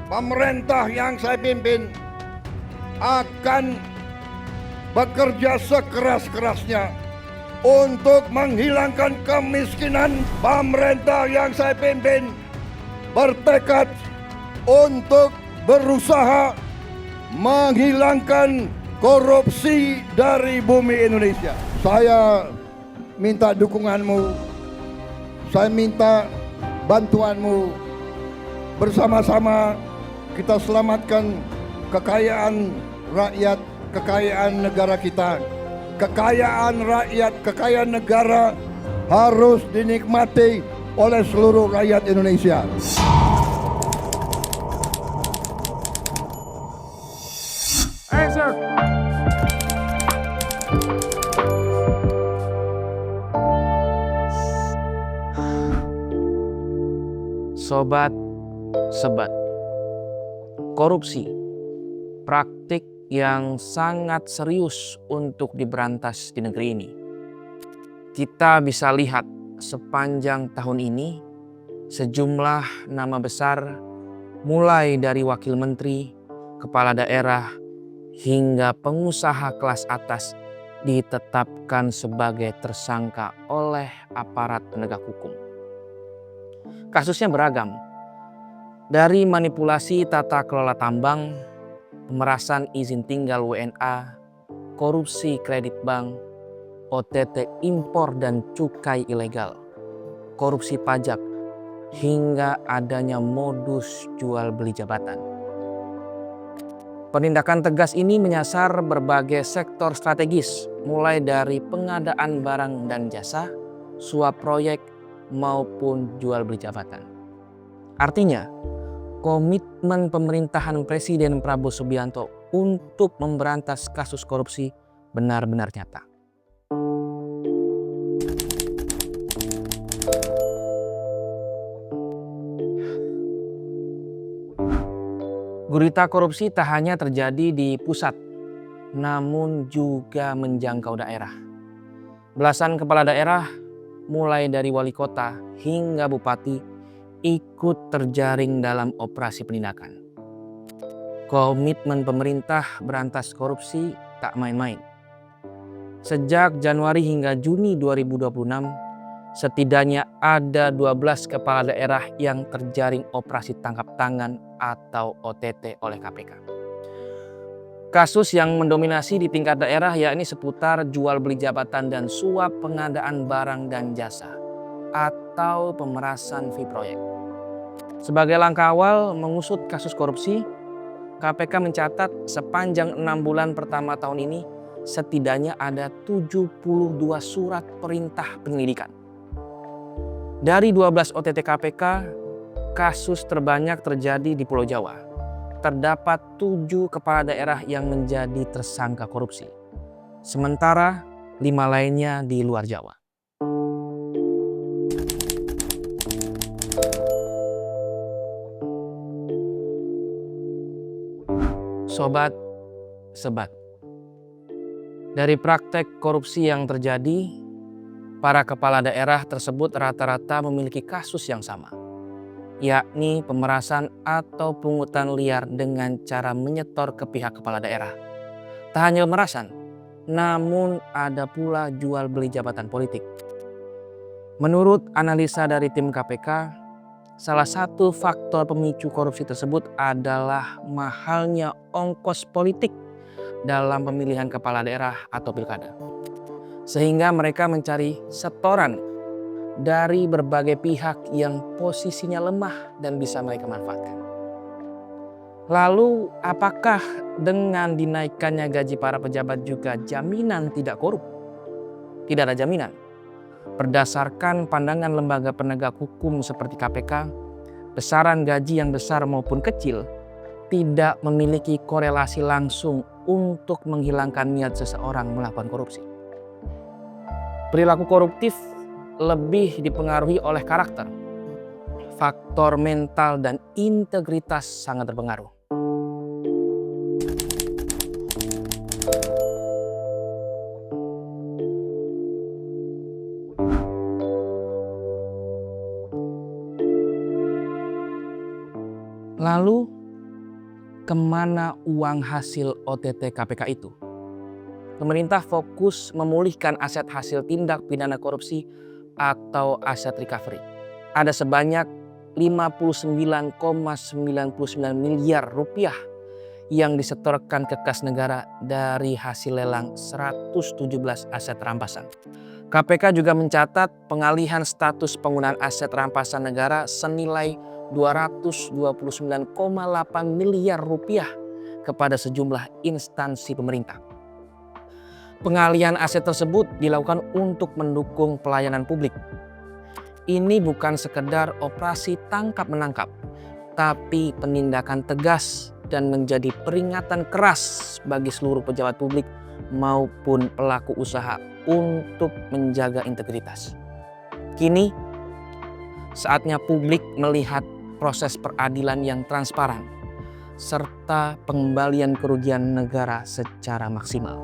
pemerintah yang saya pimpin akan bekerja sekeras-kerasnya untuk menghilangkan kemiskinan. Pemerintah yang saya pimpin bertekad untuk berusaha menghilangkan korupsi dari bumi Indonesia. Saya minta dukunganmu, saya minta bantuanmu. Bersama-sama kita selamatkan kekayaan rakyat, kekayaan negara kita. Kekayaan rakyat, kekayaan negara harus dinikmati oleh seluruh rakyat Indonesia. Ayo, sir. Sobat Sebat, korupsi, praktik yang sangat serius untuk diberantas di negeri ini. Kita bisa lihat sepanjang tahun ini sejumlah nama besar mulai dari wakil menteri, kepala daerah, hingga pengusaha kelas atas ditetapkan sebagai tersangka oleh aparat penegak hukum. Kasusnya beragam, dari manipulasi tata kelola tambang, pemerasan izin tinggal WNA, korupsi kredit bank, OTT impor dan cukai ilegal, korupsi pajak, hingga adanya modus jual beli jabatan. Penindakan tegas ini menyasar berbagai sektor strategis, mulai dari pengadaan barang dan jasa, suap proyek, maupun jual beli jabatan. Artinya, komitmen pemerintahan Presiden Prabowo Subianto untuk memberantas kasus korupsi benar-benar nyata. Gurita korupsi tak hanya terjadi di pusat, namun juga menjangkau daerah. Belasan kepala daerah, mulai dari wali kota hingga bupati, ikut terjaring dalam operasi penindakan. Komitmen pemerintah berantas korupsi tak main-main. Sejak Januari hingga Juni 2026, setidaknya ada 12 kepala daerah yang terjaring operasi tangkap tangan atau OTT oleh KPK. Kasus yang mendominasi di tingkat daerah yakni seputar jual beli jabatan dan suap pengadaan barang dan jasa atau pemerasan fee proyek. Sebagai langkah awal mengusut kasus korupsi, KPK mencatat sepanjang 6 bulan pertama tahun ini setidaknya ada 72 surat perintah penyelidikan. Dari 12 OTT KPK, kasus terbanyak terjadi di Pulau Jawa. Terdapat 7 kepala daerah yang menjadi tersangka korupsi. Sementara 5 lainnya di luar Jawa. Sobat Sebat, dari praktek korupsi yang terjadi, para kepala daerah tersebut rata-rata memiliki kasus yang sama, yakni pemerasan atau pungutan liar dengan cara menyetor ke pihak kepala daerah. Tak hanya pemerasan, namun ada pula jual beli jabatan politik. Menurut analisa dari tim KPK, salah satu faktor pemicu korupsi tersebut adalah mahalnya ongkos politik dalam pemilihan kepala daerah atau pilkada. Sehingga mereka mencari setoran dari berbagai pihak yang posisinya lemah dan bisa mereka manfaatkan. Lalu apakah dengan dinaikannya gaji para pejabat juga jaminan tidak korup? Tidak ada jaminan. Berdasarkan pandangan lembaga penegak hukum seperti KPK, besaran gaji yang besar maupun kecil tidak memiliki korelasi langsung untuk menghilangkan niat seseorang melakukan korupsi. Perilaku koruptif lebih dipengaruhi oleh karakter. Faktor mental dan integritas sangat berpengaruh. Lalu kemana uang hasil OTT KPK itu? Pemerintah fokus memulihkan aset hasil tindak pidana korupsi atau aset recovery. Ada sebanyak 59,99 miliar rupiah yang disetorkan ke kas negara dari hasil lelang 117 aset rampasan. KPK juga mencatat pengalihan status penggunaan aset rampasan negara senilai 229,8 miliar rupiah kepada sejumlah instansi pemerintah. Pengalihan aset tersebut dilakukan untuk mendukung pelayanan publik. Ini bukan sekedar operasi tangkap-menangkap, tapi penindakan tegas dan menjadi peringatan keras bagi seluruh pejabat publik maupun pelaku usaha untuk menjaga integritas. Kini, saatnya publik melihat proses peradilan yang transparan serta pengembalian kerugian negara secara maksimal.